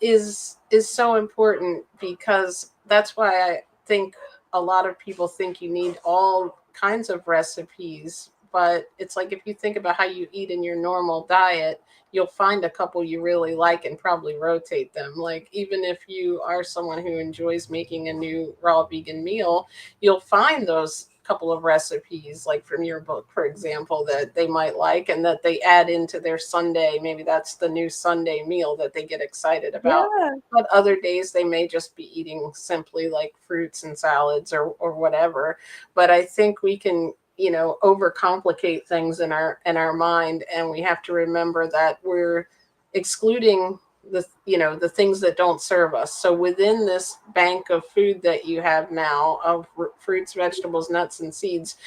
Is so important, because that's why I think a lot of people think you need all kinds of recipes, but it's like if you think about how you eat in your normal diet, you'll find a couple you really like and probably rotate them. Like even if you are someone who enjoys making a new raw vegan meal, you'll find those couple of recipes like from your book, for example, that they might like and that they add into their Sunday. Maybe that's the new Sunday meal that they get excited about. Yeah. But other days they may just be eating simply like fruits and salads or whatever. But I think we can, overcomplicate things in our mind, and we have to remember that we're excluding the things that don't serve us. So within this bank of food that you have now of fruits, vegetables, nuts, and seeds,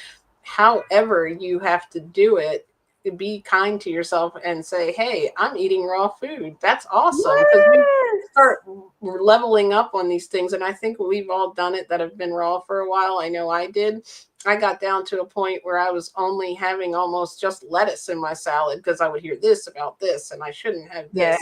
however you have to do it, be kind to yourself and say, hey, I'm eating raw food. That's awesome, because we Yes. start leveling up on these things. And I think we've all done it that have been raw for a while. I know I did. I got down to a point where I was only having almost just lettuce in my salad because I would hear this about this and I shouldn't have Yeah.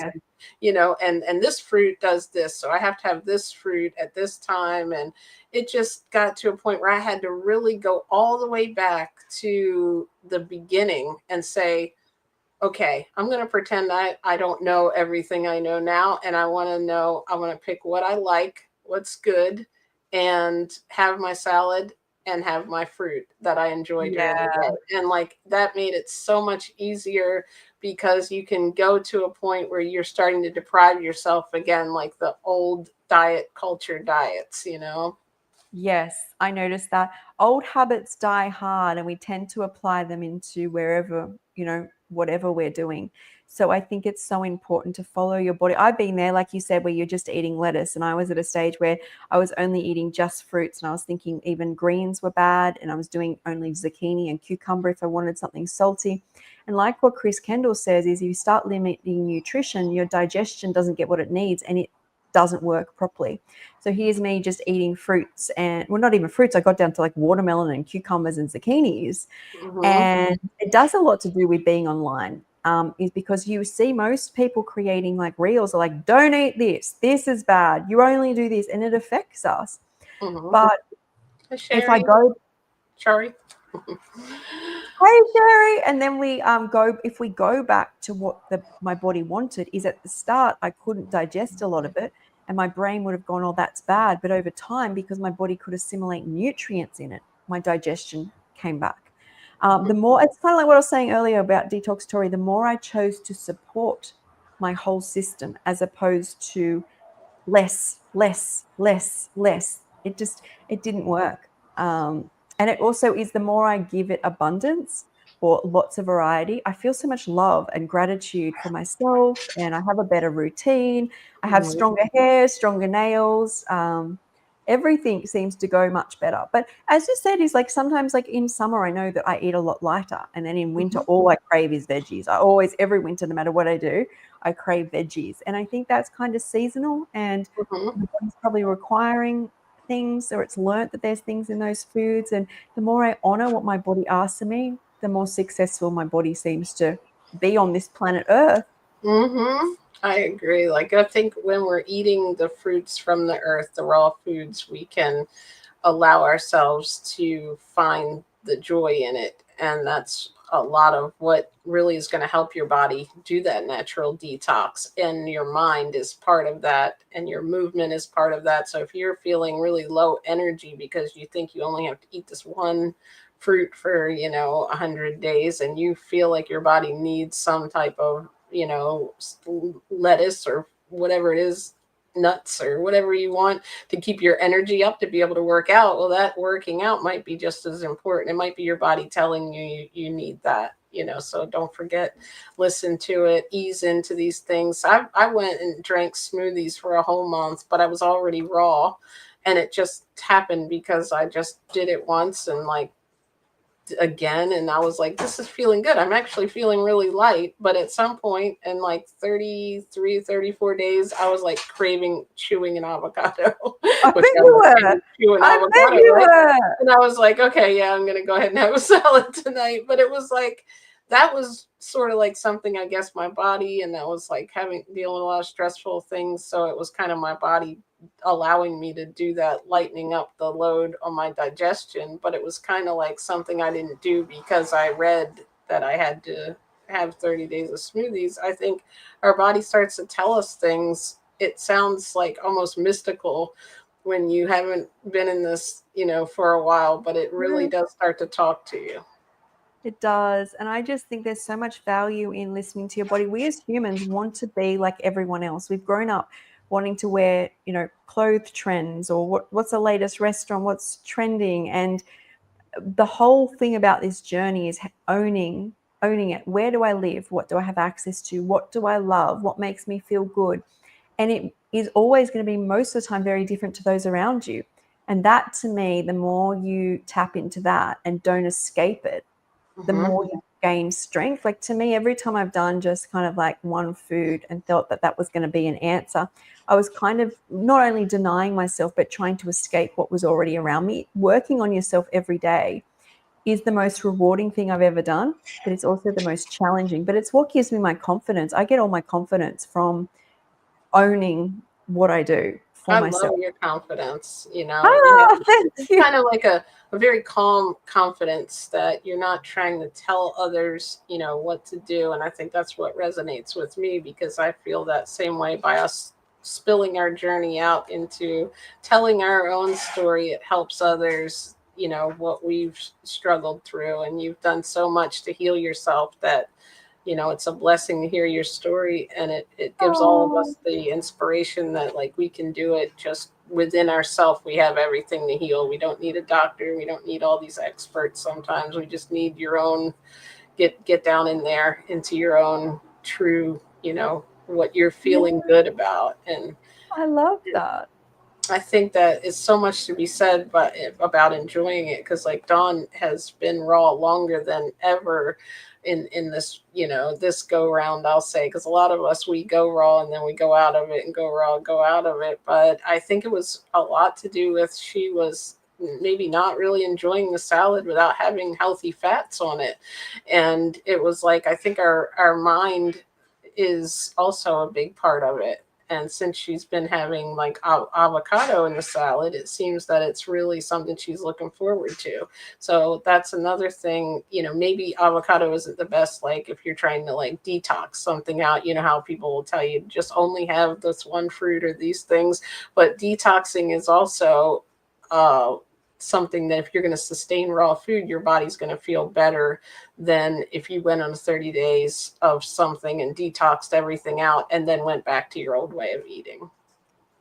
this. And this fruit does this, so I have to have this fruit at this time. And it just got to a point where I had to really go all the way back to the beginning and say, okay, I'm going to pretend I don't know everything I know now. And I want to pick what I like, what's good, and have my salad and have my fruit that I enjoy during the Yeah. day. And like that made it so much easier because you can go to a point where you're starting to deprive yourself again, like the old diet culture diets. Yes, I noticed that old habits die hard and we tend to apply them into wherever, whatever we're doing. So I think it's so important to follow your body. I've been there, like you said, where you're just eating lettuce. And I was at a stage where I was only eating just fruits and I was thinking even greens were bad. And I was doing only zucchini and cucumber if I wanted something salty. And like what Chris Kendall says is if you start limiting nutrition, your digestion doesn't get what it needs and it doesn't work properly. So here's me just eating fruits and, well, not even fruits. I got down to like watermelon and cucumbers and zucchinis. Mm-hmm. And it does a lot to do with being online, is because you see most people creating like reels are like, don't eat this. This is bad. You only do this. And it affects us. Mm-hmm. But Hi, if I Sherry. go, Sorry. hey Sherry, and then we if we go back to what my body wanted, is at the start I couldn't digest a lot of it and my brain would have gone, oh, that's bad. But over time, because my body could assimilate nutrients in it, my digestion came back. The more, it's kind of like what I was saying earlier about detox, Tori, the more I chose to support my whole system as opposed to less, less, less, less. It didn't work. And it also is the more I give it abundance or lots of variety, I feel so much love and gratitude for myself, and I have a better routine. I have Mhm. stronger hair, stronger nails. Everything seems to go much better. But as you said, is like sometimes like in summer, I know that I eat a lot lighter. And then in winter, Mhm. all I crave is veggies. I always, every winter, no matter what I do, I crave veggies. And I think that's kind of seasonal and Mhm. the body's probably requiring things or it's learnt that there's things in those foods. And the more I honor what my body asks of me, the more successful my body seems to be on this planet Earth. Mhm. I agree. Like I think when we're eating the fruits from the earth, the raw foods, we can allow ourselves to find the joy in it. And that's a lot of what really is going to help your body do that natural detox. And your mind is part of that, and your movement is part of that. So if you're feeling really low energy because you think you only have to eat this one fruit for 100 days, and you feel like your body needs some type of lettuce or whatever it is, nuts or whatever you want to keep your energy up to be able to work out, well, that working out might be just as important. It might be your body telling you need that. So don't forget, listen to it, ease into these things. I went and drank smoothies for a whole month, but I was already raw, and it just happened because I just did it once and like again, and I was like, this is feeling good. I'm actually feeling really light. But at some point in like 33, 34 days, I was like craving chewing an avocado, I which bet I'm you okay were. with chewing I bet avocado, you right? were. And I was like, okay, yeah, I'm gonna go ahead and have a salad tonight. But it was like that was sort of like something, I guess, my body, and that was like having dealing with a lot of stressful things. So it was kind of my body allowing me to do that, lightening up the load on my digestion. But it was kind of like something I didn't do because I read that I had to have 30 days of smoothies. I think our body starts to tell us things. It sounds like almost mystical when you haven't been in this, for a while, but it really does start to talk to you. It does. And I just think there's so much value in listening to your body. We as humans want to be like everyone else. We've grown up wanting to wear, clothes trends, or what's the latest restaurant, what's trending. And the whole thing about this journey is owning it. Where do I live? What do I have access to? What do I love? What makes me feel good? And it is always going to be, most of the time, very different to those around you. And that, to me, the more you tap into that and don't escape it, the Hmm. more you gain strength. Like, to me, every time I've done just kind of like one food and thought that that was going to be an answer, I was kind of not only denying myself, but trying to escape what was already around me. Working on yourself every day is the most rewarding thing I've ever done, but it's also the most challenging. But it's what gives me my confidence. I get all my confidence from owning what I do for I love myself. your confidence. Ah, thank It's you. kind of like a very calm confidence that you're not trying to tell others, what to do. And I think that's what resonates with me, because I feel that same way by us spilling our journey out into telling our own story. It helps others, what we've struggled through. And you've done so much to heal yourself that it's a blessing to hear your story, and it gives all of Oh, us the inspiration that, like, we can do it just within ourselves. We have everything to heal. We don't need a doctor. We don't need all these experts. Sometimes we just need your own, get down in there into your own true, what you're feeling yeah, good about. And I love that. I think that it's so much to be said, but about enjoying it, because like Dawn has been raw longer than ever in this, this go round, I'll say, because a lot of us, we go raw and then we go out of it and go raw and go out of it. But I think it was a lot to do with, she was maybe not really enjoying the salad without having healthy fats on it. And it was like, I think our mind is also a big part of it. And since she's been having like avocado in the salad, it seems that it's really something she's looking forward to. So that's another thing. Maybe avocado isn't the best, like if you're trying to like detox something out, how people will tell you just only have this one fruit or these things. But detoxing is also uh, something that, if you're going to sustain raw food, your body's going to feel better than if you went on 30 days of something and detoxed everything out and then went back to your old way of eating.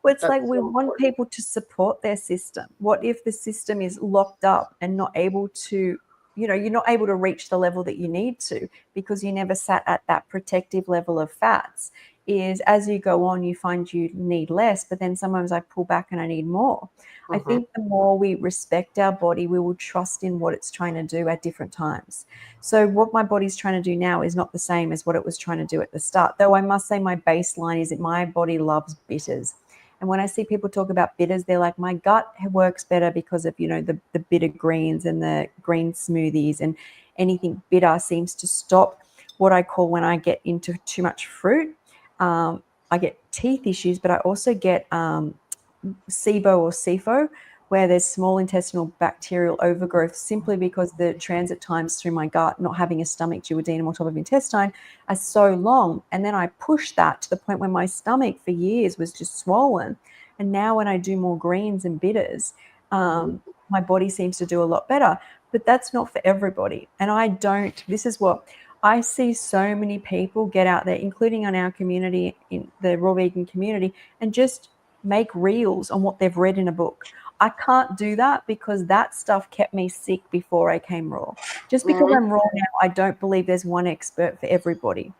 Well, it's That's like we so want important. people to support their system. What if the system is locked up and not able to, you're not able to reach the level that you need to because you never sat at that protective level of fats? Is as you go on, you find you need less, but then sometimes I pull back and I need more. I Hmm. think the more we respect our body, we will trust in what it's trying to do at different times. So, what my body's trying to do now is not the same as what it was trying to do at the start. Though I must say, my baseline is that my body loves bitters. And when I see people talk about bitters, they're like, my gut works better because of, the bitter greens and the green smoothies, and anything bitter seems to stop what I call, when I get into too much fruit, I get teeth issues, but I also get SIBO or SIFO, where there's small intestinal bacterial overgrowth, simply because the transit times through my gut, not having a stomach duodenum or top of intestine, are so long. And then I push that to the point where my stomach for years was just swollen. And now when I do more greens and bitters, my body seems to do a lot better. But that's not for everybody. And this is what I see so many people get out there, including on our community, in the raw vegan community, and just make reels on what they've read in a book. I can't do that because that stuff kept me sick before I came raw. Just because Hmm. I'm raw now, I don't believe there's one expert for everybody.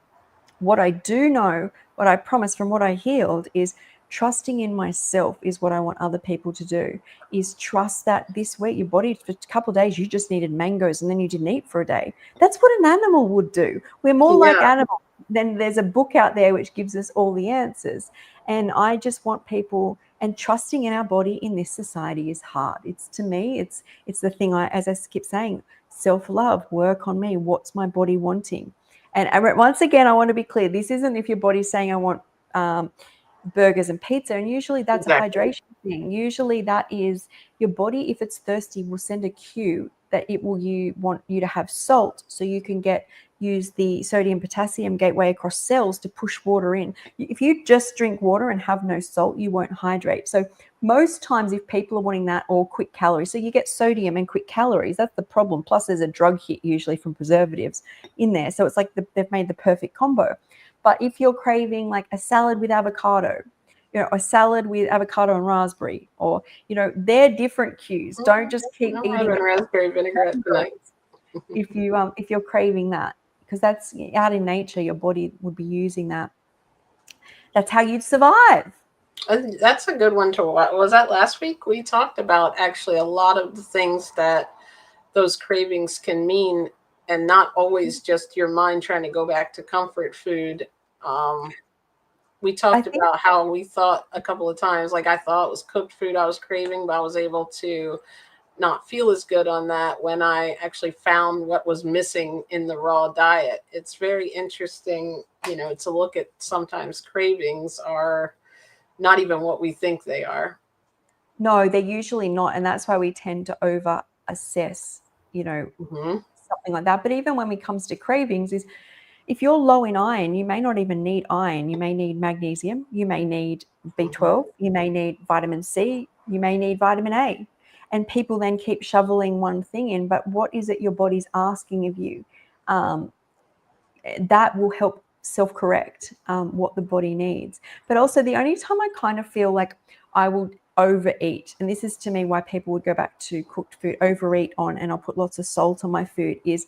What I do know, what I promise from what I healed, is trusting in myself is what I want other people to do. Is trust that this week, your body, for a couple of days, you just needed mangoes and then you didn't eat for a day. That's what an animal would do. We're more like Yeah. animals. Then there's a book out there which gives us all the answers. And I just want people, and trusting in our body in this society is hard. It's, to me, it's the thing, as I keep saying, self-love, work on me. What's my body wanting? And once again, I want to be clear. This isn't if your body's saying, I want burgers and pizza, and usually that's a Exactly. hydration thing. Usually that is your body, if it's thirsty, will send a cue that it will you want you to have salt so you can use the sodium potassium gateway across cells to push water in. If you just drink water and have no salt, you won't hydrate. So most times if people are wanting that, or quick calories, so you get sodium and quick calories, that's the problem. Plus there's a drug hit usually from preservatives in there, so it's like they've made the perfect combo. But if you're craving like a salad with avocado, a salad with avocado and raspberry, or they're different cues. Don't just keep I'm eating having raspberry vinaigrette tonight. if you're craving that, because that's out in nature. Your body would be using that. That's how you'd survive. That's a good one to watch. Was that last week? We talked about actually a lot of the things that those cravings can mean, and not always just your mind trying to go back to comfort food. We I talked think about how we thought a couple of times, like I thought it was cooked food I was craving, but I was able to not feel as good on that when I actually found what was missing in the raw diet. It's very interesting, to look at sometimes cravings are not even what we think they are. no, they're usually not, and that's why we tend to over assess, Mm-hmm. something like that. But even when it comes to cravings, is if you're low in iron, you may not even need iron. You may need magnesium, you may need Mm-hmm. B12, you may need vitamin C, you may need vitamin A. And people then keep shoveling one thing in, but what is it your body's asking of you? Um, that will help self-correct what the body needs. But also the only time I kind of feel like I will overeat, and this is to me why people would go back to cooked food, overeat on, and I'll put lots of salt on my food, is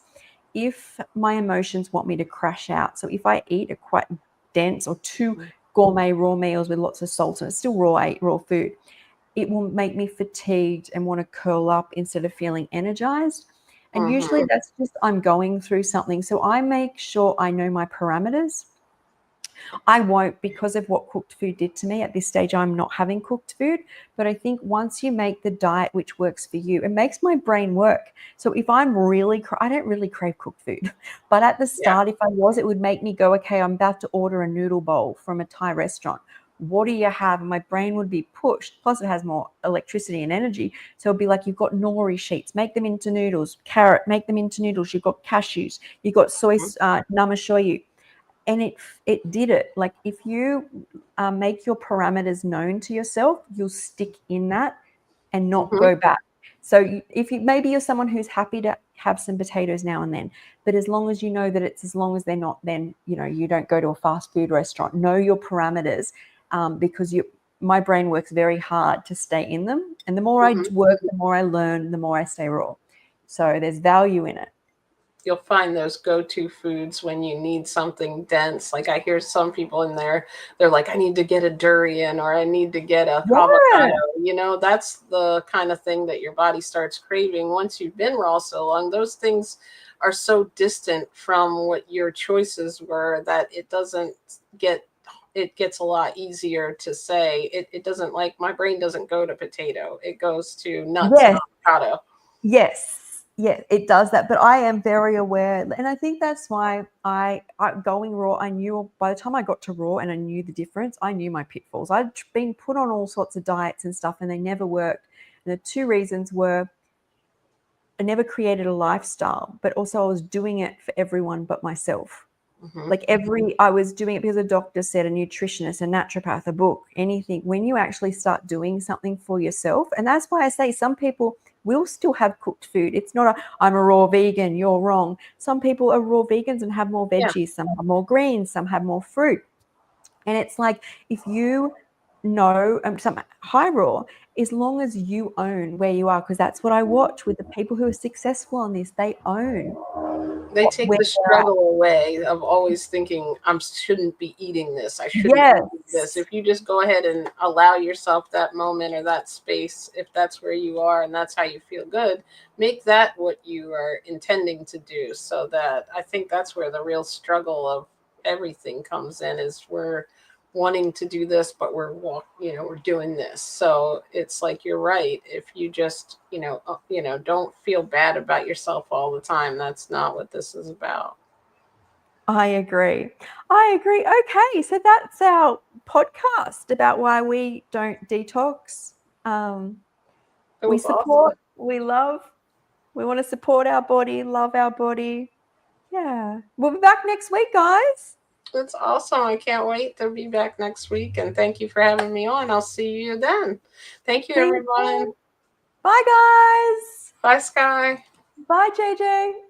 if my emotions want me to crash out. So if I eat a quite dense or too gourmet raw meals with lots of salt, and it's still raw food, it will make me fatigued and want to curl up instead of feeling energized. And usually Mm-hmm. that's just I'm going through something. So I make sure I know my parameters. I won't, because of what cooked food did to me at this stage. I'm not having cooked food. But I think once you make the diet which works for you, it makes my brain work. So if I'm really, I don't really crave cooked food. But at the Yeah. start, if I was, it would make me go, okay, I'm about to order a noodle bowl from a Thai restaurant. What do you have? And my brain would be pushed. Plus, it has more electricity and energy. So it'd be like, you've got nori sheets, make them into noodles. Carrot, make them into noodles. You've got cashews. You've got soy namashoyu, and it did it. Like if you make your parameters known to yourself, you'll stick in that and not Mm-hmm. go back. So if you, maybe you're someone who's happy to have some potatoes now and then, but as long as you know that it's, as long as they're not, then you don't go to a fast food restaurant. Know your parameters, because my brain works very hard to stay in them, and the more I Mm-hmm. work, the more I learn, the more I stay raw. So there's value in it. You'll find those go-to foods when you need something dense. Like I hear some people in there, they're like, I need to get a durian or I need to get a avocado. Yeah. That's the kind of thing that your body starts craving once you've been raw so long. Those things are so distant from what your choices were that it gets a lot easier to say. It doesn't, like, my brain doesn't go to potato. It goes to nuts and Yes. avocado. Yes, yeah, it does that. But I am very aware, and I think that's why I going raw. I knew by the time I got to raw, and I knew the difference. I knew my pitfalls. I'd been put on all sorts of diets and stuff, and they never worked. And the two reasons were I never created a lifestyle, but also I was doing it for everyone but myself. Hmm. Like I was doing it because a doctor said, a nutritionist, a naturopath, a book, anything. When you actually start doing something for yourself, and that's why I say some people will still have cooked food. It's not I'm a raw vegan, you're wrong. Some people are raw vegans and have more Yeah. veggies, some have more greens, some have more fruit. And it's like, if you know some high raw, as long as you own where you are, because that's what I watch with the people who are successful on this, they own They take where the they're at. struggle away of always thinking I shouldn't be eating this. I shouldn't be eating this. Yes. If you just go ahead and allow yourself that moment or that space, if that's where you are and that's how you feel good, make that what you are intending to do. So that, I think that's where the real struggle of everything comes in, is we're wanting to do this, but we're doing this. So it's like, you're right. If you just, don't feel bad about yourself all the time. That's not what this is about. I agree. I agree. Okay, so that's our podcast about why we don't detox. It We was awesome. support, we love, we want to support our body, love our body. Yeah. We'll be back next week, guys. It's awesome. I can't wait to be back next week. And thank you for having me on. I'll see you then. Thank you, See you everyone. soon. Bye, guys. Bye, Skye. Bye, JJ.